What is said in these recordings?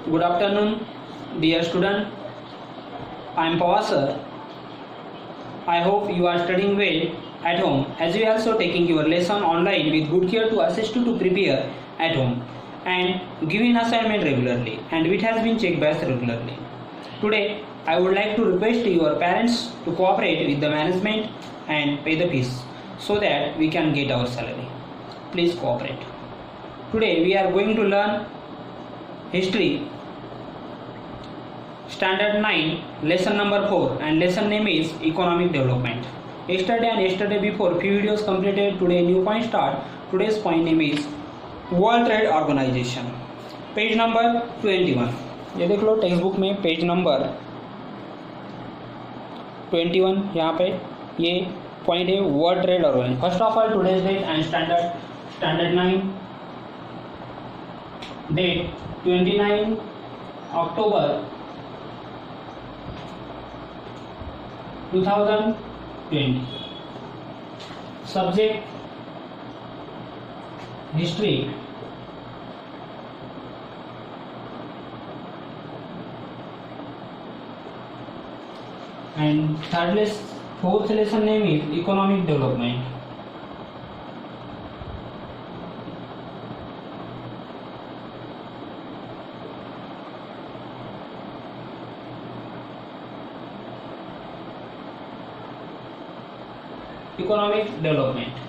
Good afternoon, dear student. I am Pawar sir. I hope you are studying well at home as you are also taking your lesson online with good care to assist you to prepare at home and giving assignment regularly, and it has been checked by us regularly. Today, I would like to request your parents to cooperate with the management and pay the fees so that we can get our salary. Please cooperate. Today, we are going to learn history standard 9 lesson number 4, and lesson name is economic development. Yesterday and yesterday before few videos completed. Today new point start. Today's point name is world trade organization. Page number 21. ये देख लो text book में page number 21. यहाँ पे ये point है world trade organization. First of all today's date and standard 9 date 29 October 2020. Subject history. And fourth lesson name is economic development. Economic development.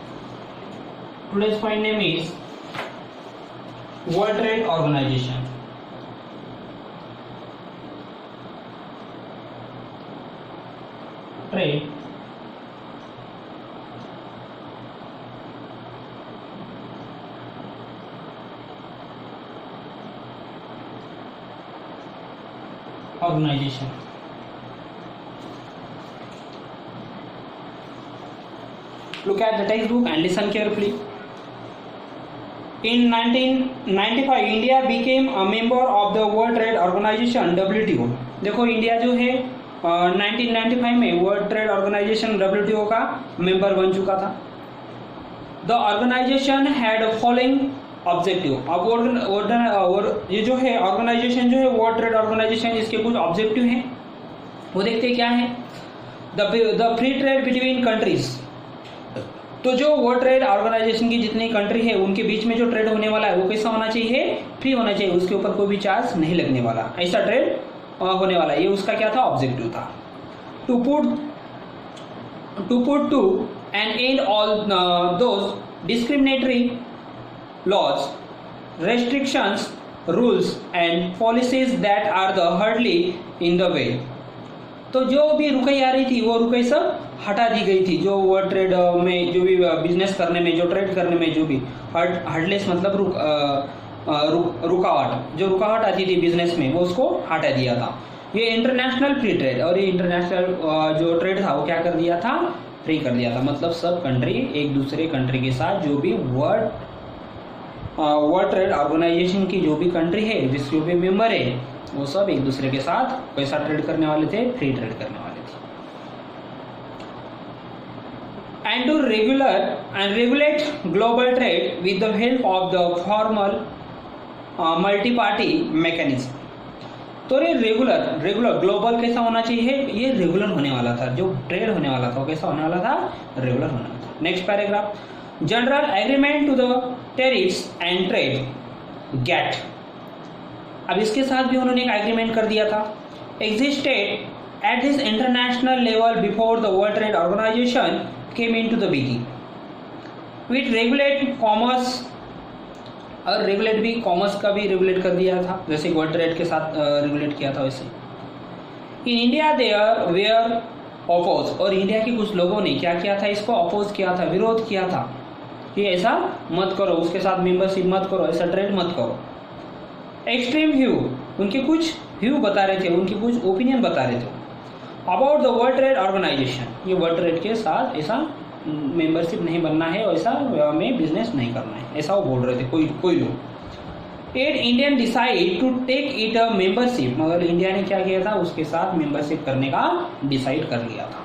Today's point name is World Trade Organization. Trade Organization. Look at the textbook and listen carefully. In 1995, India became a member of the World Trade Organization (WTO). देखो India जो है 1995 में world trade organization WTO का member बन चुका था. The organization had following objective. अब ये जो है ऑर्गेनाइजेशन जो है वर्ल्ड ट्रेड ऑर्गेनाइजेशन, इसके कुछ ऑब्जेक्टिव हैं, वो देखते क्या है. The free trade between countries. तो जो वर्ल्ड ट्रेड ऑर्गेनाइजेशन की जितनी कंट्री है उनके बीच में जो ट्रेड होने वाला है वो कैसा होना चाहिए, फ्री होना चाहिए, उसके ऊपर कोई भी चार्ज नहीं लगने वाला, ऐसा ट्रेड होने वाला है. ये उसका क्या था, ऑब्जेक्टिव था. To put to end and all those discriminatory laws, restrictions, rules and policies that are the hurdle in the way. तो जो भी रुकाई आ रही थी वो रुकाई सब हटा दी गई थी. जो वर्ल्ड ट्रेड में जो भी बिजनेस करने में, जो ट्रेड करने में जो भी हार्डलेस मतलब रुकावट, जो रुकावट आती थी बिजनेस में, वो उसको हटा दिया था. ये इंटरनेशनल फ्री ट्रेड, और ये इंटरनेशनल जो ट्रेड था वो क्या कर दिया था, फ्री कर दिया था. मतलब सब कंट्री एक दूसरे कंट्री के साथ, जो भी वर्ल्ड ट्रेड ऑर्गेनाइजेशन की जो भी कंट्री है, जिसके भी मेंबर है, वो सब एक दूसरे के साथ पैसा ट्रेड करने वाले थे, फ्री ट्रेड करने वाले थे. And to regulate global trade with the help of the formal multi-party mechanism. तो ये रेगुलर ग्लोबल कैसा होना चाहिए, ये रेगुलर होने वाला था. जो ट्रेड होने वाला था वो कैसा होने वाला था, रेगुलर होने वाला था. Next paragraph. General agreement to the tariffs and trade GATT. अब इसके साथ भी उन्होंने एक एग्रीमेंट कर दिया था. Existed at this international level before the world trade organization came into the being. It regulate commerce, और रेगुलेट भी कॉमर्स का भी रेगुलेट कर दिया था, जैसे वर्ल्ड ट्रेड के साथ रेगुलेट किया था वैसे. In India there were oppose, और इंडिया के कुछ लोगों ने क्या किया था, इसको अपोज किया था, विरोध किया था कि ऐसा मत करो, उसके साथ मेंबरशिप मत करो, ऐसा ट्रेड मत करो. एक्सट्रीम व्यू, उनके कुछ व्यू बता रहे थे, उनके कुछ ओपिनियन बता रहे थे about the world trade organization. ये वर्ल्ड ट्रेड के साथ ऐसा मेंबरशिप नहीं बनना है, ऐसा में बिजनेस नहीं करना है, ऐसा वो बोल रहे थे कोई लोग. At Indian decide to take it a membership, मगर इंडिया ने क्या किया था, उसके साथ मेंबरशिप करने का डिसाइड कर लिया था.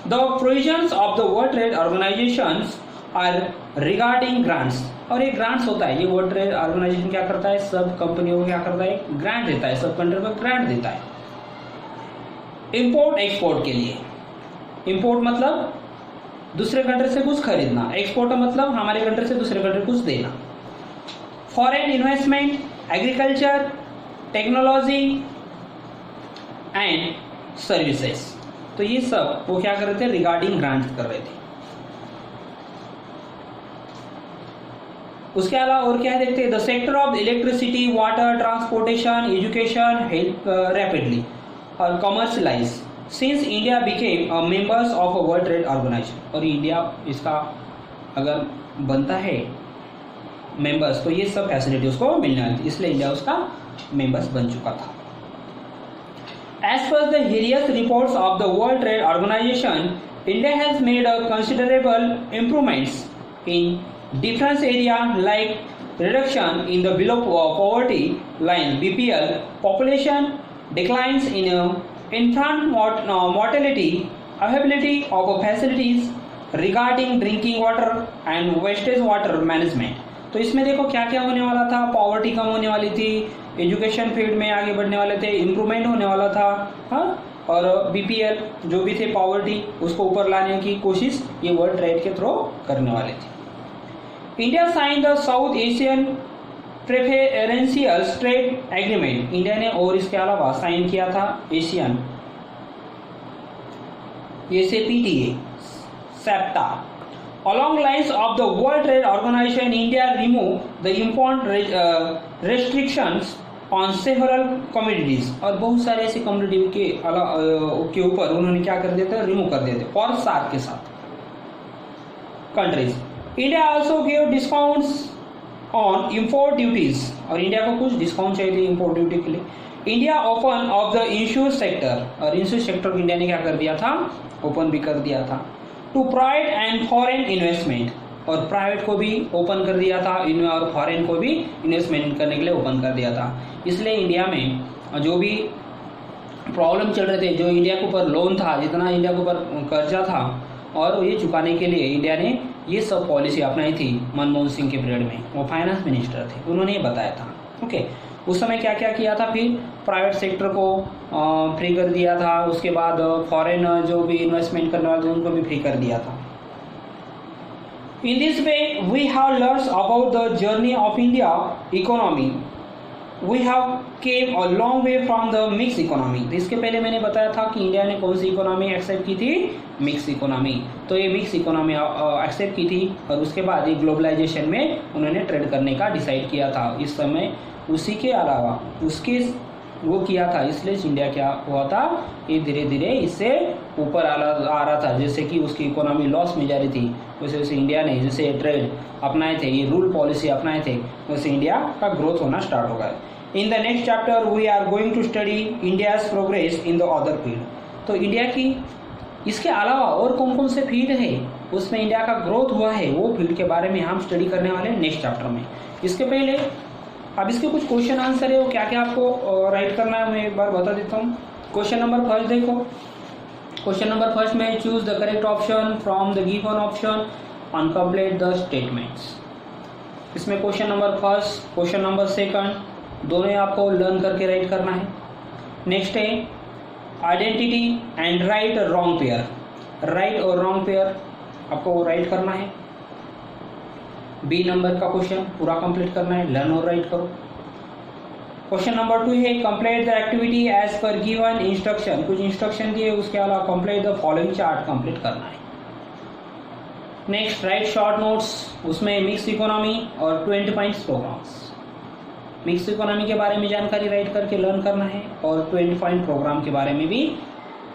The provisions of the world trade organizations are regarding grants. और ये ग्रांट्स होता है, ये वर्ल्ड ट्रेड ऑर्गेनाइजेशन क्या करता है, सब कंपनियों को क्या करता है, ग्रांट देता है, सब कंट्री को ग्रांट देता है इंपोर्ट एक्सपोर्ट के लिए। इंपोर्ट मतलब दूसरे कंट्री से कुछ खरीदना, एक्सपोर्ट मतलब हमारे कंट्री से दूसरे कंट्री कुछ देना। Foreign investment, agriculture, technology and services, तो ये सब वो क्या कर रहे थे, रिगार्डिंग ग्रांट कर रहे थे। उसके अलावा और क्या देखते हैं, the sector of electricity, water, transportation, education help rapidly और commercialise since India became members of a world trade organisation. और इंडिया इसका अगर बनता है मेंबर्स तो ये सब फैसिलिटी उसको मिलने वाली थी, इसलिए इंडिया उसका मेंबर्स बन चुका था। As per the various reports of the World Trade Organization, India has made a considerable improvements in different areas like reduction in the below poverty line (BPL), population declines in infant mortality, availability of facilities regarding drinking water and wastage water management। तो इसमें देखो क्या क्या होने वाला था, poverty कम होने वाली थी, एजुकेशन फील्ड में आगे बढ़ने वाले थे, इम्प्रूवमेंट होने वाला था, हाँ, और बीपीएल जो भी थे पॉवर्टी उसको ऊपर लाने की कोशिश ये वर्ल्ड ट्रेड के थ्रू करने वाले थे। India sign the South Asian preferential trade agreement, India ने और इसके अलावा साइन किया था Asian SAPTA SAPTA. Along lines of the World Trade Organization, India removed the import restrictions on several commodities, और बहुत सारे ऐसे कम्युनिटी के ऊपर उन्होंने क्या कर दिया था, रिमूव कर दिए थे और साथ के साथ countries. India also give discounts on import duties, और इंडिया को कुछ डिस्काउंट चाहिए थे इम्पोर्ट ड्यूटी के लिए। India open of the insurance sector, और इंश्योरेंस सेक्टर को इंडिया ने क्या कर दिया था, ओपन भी कर दिया था। To private and foreign investment, और प्राइवेट को भी ओपन कर दिया था और फॉरेन को भी इन्वेस्टमेंट करने के लिए ओपन कर दिया था। इसलिए इंडिया में जो भी प्रॉब्लम चल रहे थे, जो इंडिया के ऊपर लोन था, जितना इंडिया के ऊपर कर्जा था, और ये चुकाने के लिए इंडिया ने ये सब पॉलिसी अपनाई थी। मनमोहन सिंह के पीरियड में वो फाइनेंस मिनिस्टर थे, उन्होंने ये बताया था। ओके, उस समय क्या क्या किया था, फिर प्राइवेट सेक्टर को फ्री कर दिया था, उसके बाद फॉरेन जो भी इन्वेस्टमेंट करने वाले थे उनको भी फ्री कर दिया था। In this way we have learned about the journey of India economy, we have came a long way from the mix economy. इसके पहले मैंने बताया था कि इंडिया ने कौन सी इकोनॉमी एक्सेप्ट की थी, मिक्स इकोनॉमी। तो ये मिक्स इकोनॉमी एक्सेप्ट की थी, और उसके बाद ये ग्लोबलाइजेशन में उन्होंने ट्रेड करने का डिसाइड किया था। इस समय उसी के अलावा उसके वो किया था, इसलिए इंडिया क्या हुआ था, ये धीरे धीरे इससे ऊपर आ रहा था। जैसे कि उसकी इकोनॉमी लॉस में जा रही थी, वैसे वैसे इंडिया ने जैसे ट्रेड अपनाए थे, ये रूल पॉलिसी अपनाए थे, वैसे इंडिया का ग्रोथ होना स्टार्ट होगा। In the next chapter we are going to study India's progress in the other field. तो इंडिया की इसके अलावा और कौन कौन से फील्ड है उसमें इंडिया का ग्रोथ हुआ है, वो फील्ड के बारे में हम स्टडी करने वाले हैं नेक्स्ट चैप्टर में। इसके पहले अब इसके कुछ क्वेश्चन आंसर है, वो क्या क्या आपको राइट करना है मैं एक बार बता देता हूँ। क्वेश्चन नंबर फर्स्ट देखो, क्वेश्चन नंबर फर्स्ट में choose the correct option from the given option on complete the statements. इसमें question number first, question number second दोनों आपको लर्न करके राइट करना है। नेक्स्ट है identity and right wrong pair, right और रॉन्ग पेयर आपको राइट करना है। बी नंबर का क्वेश्चन पूरा कंप्लीट करना है, लर्न और राइट करो। क्वेश्चन नंबर 2 है complete the activity as per given instruction, कुछ इंस्ट्रक्शन दिए उसके अलावा complete the following chart complete करना है। नेक्स्ट राइट शॉर्ट नोट्स, उसमें मिक्स इकोनॉमी और 20 पॉइंट्स प्रोग्राम्स। मिक्स इकोनॉमी के बारे में जानकारी राइट करके लर्न करना है, और 20 पॉइंट प्रोग्राम के बारे में भी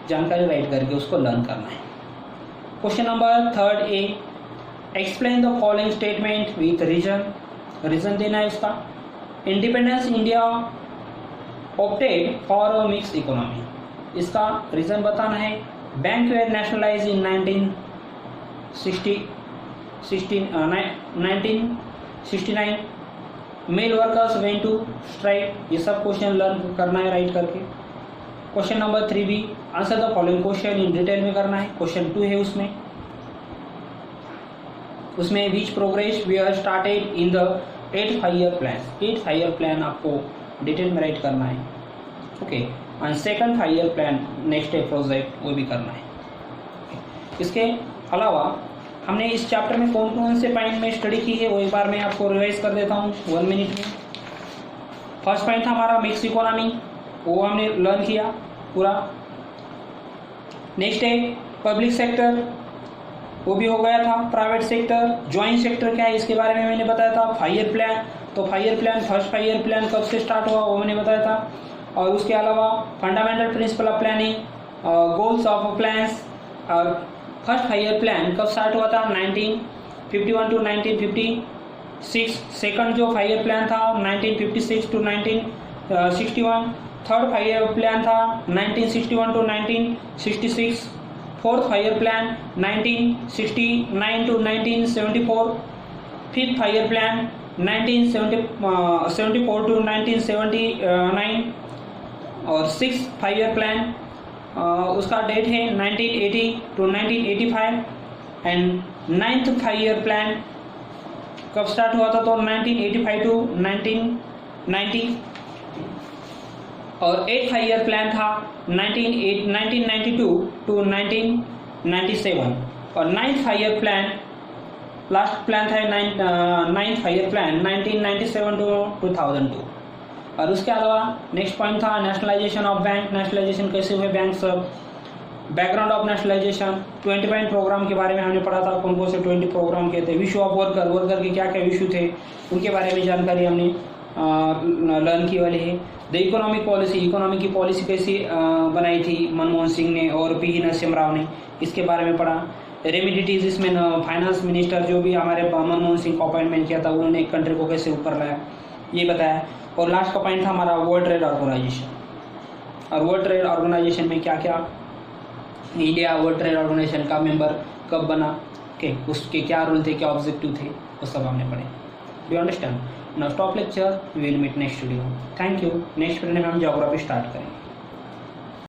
जानकारी राइट करके उसको लर्न करना है। Question number 3 A explain the following statement with reason, reason देना है उसका। Independence India opted for a mix economy, इसका रीजन बताना है। Bank were nationalize in 1969, mail workers went to strike, ये सब क्वेश्चन लर्न करना है राइट करके। Question number 3 B answer the following question in detail में करना है, क्वेश्चन 2 है उसमें। उसमें which progress we are started in the 8 5-year plan. 8 5-year plan आपको डिटेल में राइट करना है, okay. And second 5-year plan next day project वो भी करना है। इसके अलावा हमने इस चैप्टर में कौन कौन से पॉइंट में स्टडी की है वो एक बार मैं आपको रिवाइज कर देता हूँ 1 मिनट में। फर्स्ट पॉइंट था हमारा मिक्स इकोनॉमी, वो हमने लर्न किया पूरा। नेक्स्ट है पब्लिक सेक्टर, वो भी हो गया था। प्राइवेट सेक्टर, जॉइंट सेक्टर क्या है इसके बारे में मैंने बताया था। 5-year प्लान, तो 5-year plan first 5-year plan कब से स्टार्ट हुआ वो मैंने बताया था। और उसके अलावा fundamental principle of planning, goals of plans. और फर्स्ट 5-year प्लान कब स्टार्ट हुआ था 1951 टू 1956। सेकंड जो 5-year प्लान था 1956 टू 1961। थर्ड 5-year प्लान था 1961 to 1966। Fourth 5-year plan 1969 to 1974। Fifth 5-year plan 1974 to 1979। और सिक्स 5-year प्लान उसका date है 1980 to 1985। And ninth 5-year plan कब स्टार्ट हुआ था तो 1985 टू 1990। और 8 5-year प्लान था 1992 टू 1997। और 9th 5-year plan last plan था 9th 5-year प्लान 1997 टू 2002। और उसके अलावा नेक्स्ट पॉइंट था नेशनलाइजेशन ऑफ बैंक। नेशनलाइजेशन कैसे हुए बैंक सब, background of nationalization. 20 point program के बारे में हमने पढ़ा था, कौन कौन से 20 प्रोग्राम के थे। इशू ऑफ वर्कर, वर्कर के क्या क्या इशू थे उनके बारे में जानकारी हमने लर्न की वाली है। द इकोनॉमिक पॉलिसी, इकोनॉमी की पॉलिसी कैसी बनाई थी मनमोहन सिंह ने और पी नरसिम्हा राव ने, इसके बारे में पढ़ा। रेमिडिटीज, इसमें फाइनेंस मिनिस्टर जो भी हमारे मनमोहन सिंह को अपॉइंटमेंट किया था उन्होंने एक कंट्री को कैसे ऊपर लाया ये बताया। और लास्ट का पॉइंट था हमारा वर्ल्ड ट्रेड ऑर्गेनाइजेशन। और वर्ल्ड ट्रेड ऑर्गेनाइजेशन में क्या क्या, इंडिया वर्ल्ड ट्रेड ऑर्गेनाइजेशन का मेंबर कब बना, के उसके क्या रूल थे, क्या ऑब्जेक्टिव थे, वो सब हमने पढ़े। Do you understand? Now stop lecture, we will meet next video. Thank you. Next video में हम ज्योग्राफी स्टार्ट करेंगे।